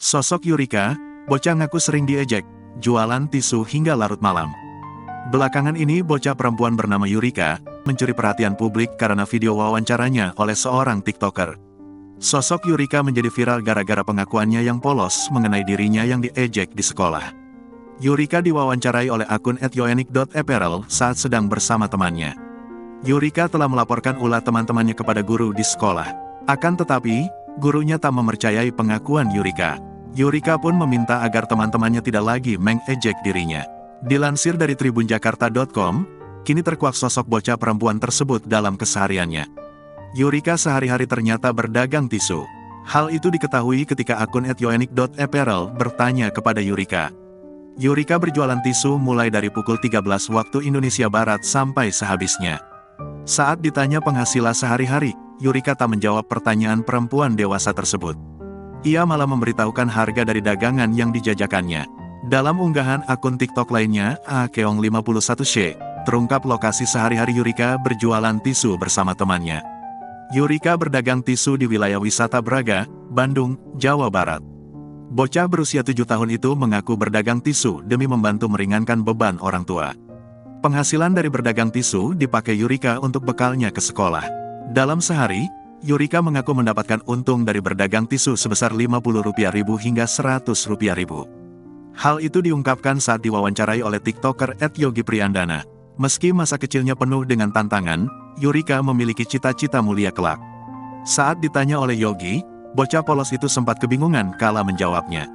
Sosok Yurika, bocah ngaku sering diejek, jualan tisu hingga larut malam. Belakangan ini bocah perempuan bernama Yurika, mencuri perhatian publik karena video wawancaranya oleh seorang TikToker. Sosok Yurika menjadi viral gara-gara pengakuannya yang polos mengenai dirinya yang diejek di sekolah. Yurika diwawancarai oleh akun @yoenik.apparel saat sedang bersama temannya. Yurika telah melaporkan ulah teman-temannya kepada guru di sekolah. Akan tetapi, gurunya tak mempercayai pengakuan Yurika. Yurika pun meminta agar teman-temannya tidak lagi mengejek dirinya. Dilansir dari tribunjakarta.com, kini terkuak sosok bocah perempuan tersebut dalam kesehariannya. Yurika sehari-hari ternyata berdagang tisu. Hal itu diketahui ketika akun @yoenik.apparel bertanya kepada Yurika. Yurika berjualan tisu mulai dari pukul 13 waktu Indonesia Barat sampai sehabisnya. Saat ditanya penghasilan sehari-hari, Yurika tak menjawab pertanyaan perempuan dewasa tersebut. Ia malah memberitahukan harga dari dagangan yang dijajakannya. Dalam unggahan akun TikTok lainnya, Akeong51C, terungkap lokasi sehari-hari Yurika berjualan tisu bersama temannya. Yurika berdagang tisu di wilayah wisata Braga, Bandung, Jawa Barat. Bocah berusia 7 tahun itu mengaku berdagang tisu demi membantu meringankan beban orang tua. Penghasilan dari berdagang tisu dipakai Yurika untuk bekalnya ke sekolah. Dalam sehari, Yurika mengaku mendapatkan untung dari berdagang tisu sebesar Rp50.000 hingga Rp100.000. Hal itu diungkapkan saat diwawancarai oleh TikToker @yogipriyandana. Meski masa kecilnya penuh dengan tantangan, Yurika memiliki cita-cita mulia kelak. Saat ditanya oleh Yogi, bocah polos itu sempat kebingungan kala menjawabnya.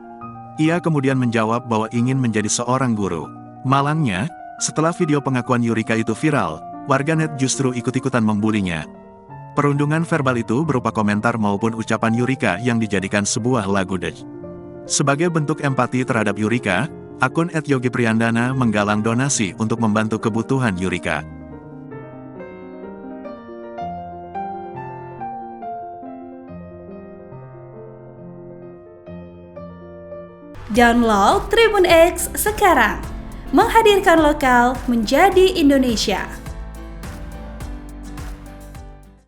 Ia kemudian menjawab bahwa ingin menjadi seorang guru. Malangnya, setelah video pengakuan Yurika itu viral, warganet justru ikut-ikutan membulinya. Perundungan verbal itu berupa komentar maupun ucapan Yurika yang dijadikan sebuah lagu dej. Sebagai bentuk empati terhadap Yurika, akun @yogipriyandana menggalang donasi untuk membantu kebutuhan Yurika. Download Tribun X sekarang, menghadirkan lokal menjadi Indonesia.